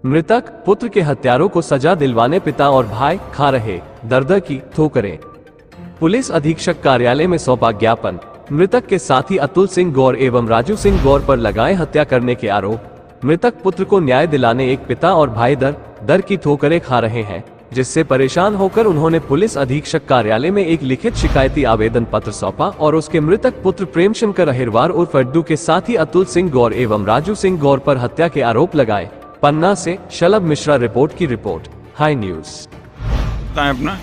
मृतक पुत्र के हत्यारों को सजा दिलवाने पिता और भाई खा रहे दर्द की ठोकरें। पुलिस अधीक्षक कार्यालय में सौंपा ज्ञापन। मृतक के साथी अतुल सिंह गौर एवं राजू सिंह गौर पर लगाए हत्या करने के आरोप। मृतक पुत्र को न्याय दिलाने एक पिता और भाई दर की ठोकरें खा रहे हैं, जिससे परेशान होकर उन्होंने पुलिस अधीक्षक कार्यालय में एक लिखित शिकायती आवेदन पत्र सौंपा और उसके मृतक पुत्र प्रेमशंकर अहिरवार उर्फ अड्डू के साथी अतुल सिंह गौर एवं राजू सिंह गौर पर हत्या के आरोप लगाए। पन्ना से शलभ मिश्रा रिपोर्ट की रिपोर्ट, हाई न्यूज। अपना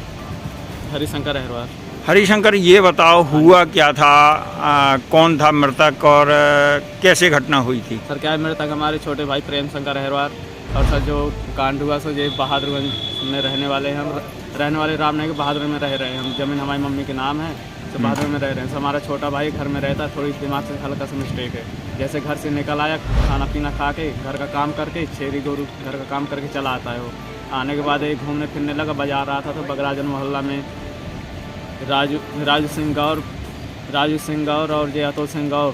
हरिशंकर अहिरवार। हरिशंकर, ये बताओ हुआ क्या था, कौन था मृतक और कैसे घटना हुई थी? सर क्या है, मृतक हमारे छोटे भाई प्रेमशंकर अहिरवार और सर जो कांड हुआ सो ये बहादुरगंज में रहने वाले हैं। हम रहने वाले रामनगर के बहादुर में रह रहे हैं। हम जमीन हमारी मम्मी के नाम है तो बहादुर में रह रहे हैं। सो हमारा छोटा भाई घर में रहता, थोड़ी दिमाग से हल्का सा मिस्टेक है। जैसे घर से निकल आया, खाना पीना खा के घर का काम करके, छेरी गोरू घर का काम करके चला आता है। वो आने के बाद एक घूमने फिरने लगा, बाजार रहा था तो बगराजन मोहल्ला में राजू सिंह गौर और ये अतुल सिंह गौर,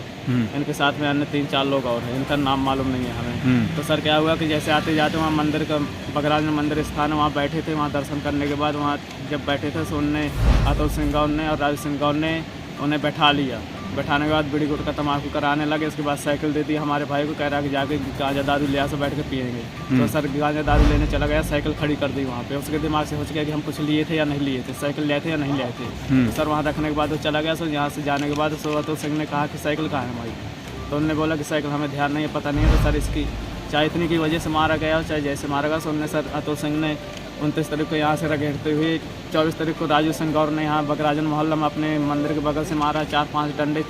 इनके साथ में अन्य 3-4 लोग और हैं, इनका नाम मालूम नहीं है हमें। तो सर क्या हुआ कि जैसे आते जाते वहाँ मंदिर का बगराज में मंदिर स्थान है, वहाँ बैठे थे। वहाँ दर्शन करने के बाद वहाँ जब बैठे थे तो उनने अतुल सिंह गौर ने और राजू सिंह गौर ने उन्हें बैठा लिया। बैठाने के बाद बीड़ी गुटखा तम्बाकू कराने लगे। उसके बाद साइकिल दे दी हमारे भाई को, कह रहा कि जाके गांजा दारू ले आकर बैठ के पियेंगे। तो सर गांजा दारू लेने चला गया, साइकिल खड़ी कर दी वहाँ पे। उसके दिमाग से सोच गया कि हम कुछ लिए थे या नहीं लिए थे, साइकिल लिए थे या नहीं लिए थे। तो सर वहाँ रखने के बाद वो चला गया। सो यहाँ से जाने के बाद सो अतुल सिंह ने कहा कि साइकिल कहाँ है हमारी? तो उन्होंने बोला कि साइकिल हमें ध्यान नहीं है, पता नहीं है। तो सर इसकी चाहे इतनी की वजह से मारा गया और चाहे जैसे मारा गया। सो उन्होंने सर अतुल सिंह ने 29 तारीख को यहाँ से रगेड़ते हुए 24 तारीख को राजू सिंह गौर ने यहाँ बगराजन मोहल्ला में अपने मंदिर के बगल से मारा। 4-5 डंडे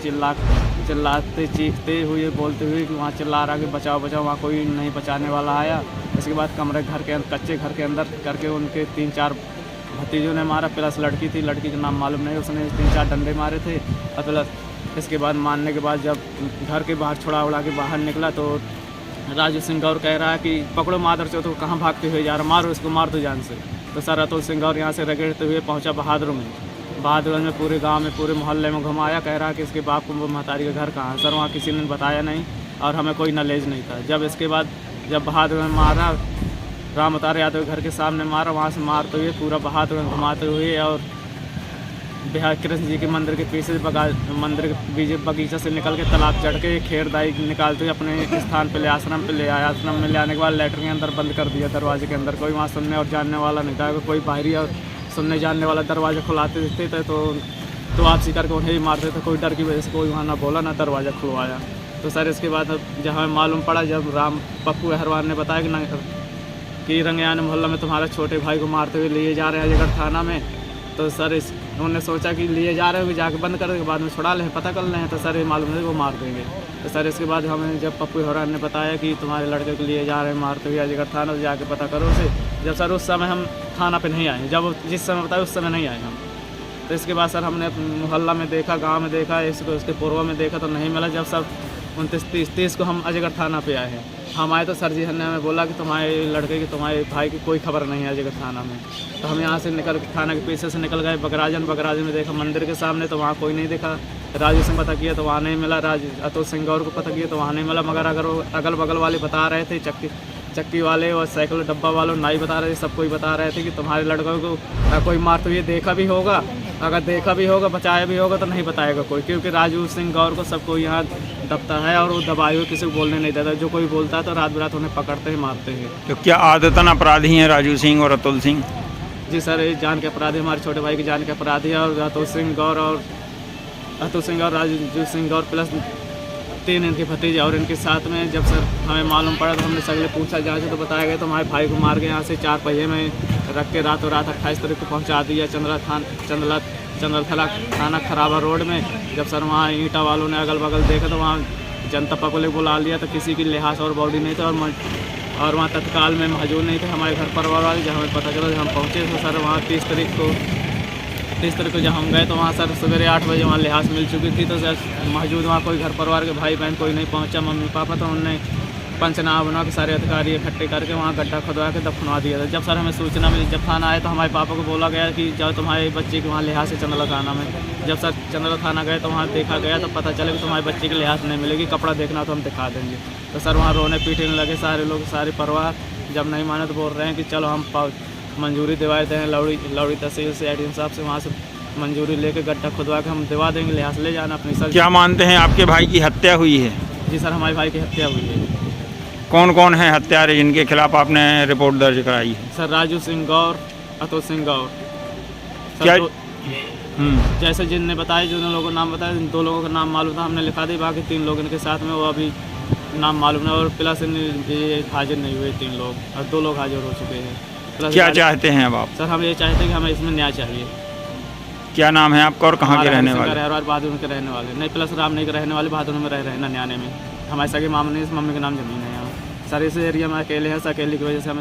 चिल्लाते चीखते हुए बोलते हुए कि वहाँ चिल्ला रहा कि बचाओ बचाओ, वहाँ कोई नहीं बचाने वाला आया। इसके बाद कच्चे घर के अंदर करके उनके 3-4 भतीजों ने मारा, प्लस लड़की थी, लड़की का नाम मालूम नहीं, उसने 3-4 डंडे मारे थे। और प्लस इसके बाद मारने के बाद जब घर के बाहर छुड़ा उड़ा के बाहर निकला तो राजू सिंह गौर कह रहा है कि पकड़ो मादर चो, तो कहाँ भागते हुए जा रहा, मारो इसको, मार दो जान से। तो सर अतुल सिंह गौर यहाँ से रगड़ते हुए पहुँचा बहादुरगंज में पूरे गांव में पूरे मोहल्ले में घुमाया। कह रहा कि इसके बाप को महतारी का घर कहाँ है। सर वहाँ किसी ने बताया नहीं और हमें कोई नॉलेज नहीं था। जब इसके बाद जब बहादुरगंज में मारा, राम अवतार यादव घर के सामने मारा, वहाँ से मारते हुए पूरा बहादुरगंज घुमाते हुए और बिहार कृष्ण जी के मंदिर के पीछे मंदिर के बगीचा से निकल के तालाब चढ़ के खेरदाई निकालते हुए अपने स्थान पे ले आश्रम पे ले आया। आश्रम में ले आने के बाद लेटरिन के अंदर बंद कर दिया दरवाजे के अंदर। कोई वहाँ सुनने और जानने वाला नहीं था। कोई बाहरी और सुनने जानने वाला दरवाज़ा खुलाते थे तो आपसी करके उन्हें ही मारते थे। कोई डर की वजह से कोई वहाँ ना बोला ना दरवाज़ा खुलवाया। तो सर इसके बाद जहाँ मालूम पड़ा, जब पप्पू अहिरवार ने बताया कि रंगयान मोहल्ला में तुम्हारे छोटे भाई को मारते हुए लिए जा रहे हैं अजयगढ़ थाना में। तो सर उन्होंने सोचा कि लिए जा रहे हो, जाके बंद कर के बाद में छुड़ा लें, पता कर लें। तो सर ये मालूम है वो मार देंगे। तो सर इसके बाद हमें जब पप्पू अहिरवार ने बताया कि तुम्हारे लड़के को लिए जा रहे हैं मारते हुए अजयगढ़ थाना, तो जाके पता करो उसे। जब सर उस समय हम थाना पे नहीं आए, जब जिस समय बताया उस समय नहीं आए हम। तो इसके बाद सर हमने मोहल्ला में देखा, गाँव में देखा, इसको उसके पूर्व में देखा तो नहीं मिला। जब सब 29-30 को हम अजयगढ़ थाना पे आए हैं। हम आए तो सर जी ने हमें बोला कि तुम्हारे लड़के की, तुम्हारे भाई की कोई खबर नहीं है अजयगढ़ थाना में। तो हम यहाँ से निकल थाना के पीछे से निकल गए बगराजन में देखा मंदिर के सामने, तो वहाँ कोई नहीं देखा। राजू सिंह पता किया तो वहाँ नहीं मिला। अतुल सिंह गौर को पता किया तो वहाँ नहीं मिला। मगर अगर अगल बगल वाले बता रहे थे, चक्की वाले और साइकिल डब्बा वालों नाई बता रहे थे, सब कोई बता रहे थे कि तुम्हारे लड़कों को कोई मारते हुए देखा भी होगा। अगर देखा भी होगा, बचाया भी होगा तो नहीं बताएगा कोई, क्योंकि राजू सिंह गौर को सबको यहाँ दबता है और वो दबाए हुए किसी को बोलने नहीं देता। जो कोई बोलता है तो रात बिरात उन्हें पकड़ते हैं, मारते हैं। तो क्या आदतन अपराधी हैं राजू सिंह और अतुल सिंह? जी सर, ये जान के अपराधी, हमारे छोटे भाई की जान के अपराधी है। और अतुल सिंह गौर राजू सिंह गौर प्लस 3 इनके भतीजे और इनके साथ में। जब सर हमें मालूम पड़ा तो हमने सगले पूछा जांच, तो बताया गया तो हमारे भाई को मार के यहाँ से 4 पहिए में रख के रातों रात 28 तारीख को पहुँचा दिया चंद्रथला थाना खराबा रोड में। जब सर वहाँ ईंटा वालों ने अगल बगल देखा तो वहाँ जनता पब्लिक बुला लिया, तो किसी की लिहाज और बॉडी नहीं था और वहाँ तत्काल में मौजूद नहीं थे हमारे घर परिवार वाले। जब हमें पता चला जब हम पहुँचे तो सर वहाँ 30 तारीख को जब हम गए तो वहाँ सर सवेरे 8 बजे वहाँ लिहाज मिल चुकी थी। तो सर मौजूद वहाँ कोई घर परिवार के भाई बहन कोई नहीं पहुँचा, मम्मी पापा। तो उन्होंने पंचनामा बना के सारे अधिकारी इकट्ठे करके वहाँ गड्ढा खुदवा के दफनवा दिया था। जब सर हमें सूचना मिली, जब थाना आए तो हमारे पापा को बोला गया कि जाओ तुम्हारे बच्चे के वहाँ लिहाज से चंदला थाना में। जब सर चंदला थाना गए तो वहाँ देखा गया तो पता चला कि तुम्हारे बच्चे के लिहाज नहीं मिलेगी, कपड़ा देखना तो हम दिखा देंगे। तो सर वहाँ रोने पीटने लगे सारे लोग, सारे परिवार। जब नहीं माने तो बोल रहे हैं कि चलो हम मंजूरी दिवा देते हैं लौड़ी तहसील से एडीएम साहब से, वहाँ से मंजूरी लेके गड्ढा खुदवा के हम दिवा देंगे, लिहाज ले जाना अपनी सर। क्या मानते हैं आपके भाई की हत्या हुई है? जी सर, हमारे भाई की हत्या हुई है। कौन कौन है हत्यारे जिनके खिलाफ आपने रिपोर्ट दर्ज कराई है? सर राजू सिंह गौर, अतुल सिंह गौर। क्या? जैसे जिनने बताया, जिन लोगों का नाम बताया, 2 लोगों का नाम मालूम था, हमने लिखा दी, बाकी 3 लोग इनके साथ में वो अभी नाम मालूम नहीं, और प्लस ये हाजिर नहीं हुए 3 लोग, और 2 लोग हाजिर हो चुके हैं। क्या चाहते हैं अब आप? सर हम ये चाहते हैं कि हमें इसमें न्याय चाहिए। क्या नाम है आपका और कहाँ के रहने वाले? बहादुर के रहने वाले नहीं, प्लस राम नहीं के रहने वाले, बहादुर में रह रहे हैं नन्याने में। हमारे सगे मामले, इस मम्मी के नाम जमीन है यहाँ। सर इस एरिया में अकेले हैं, अकेले की वजह से हमें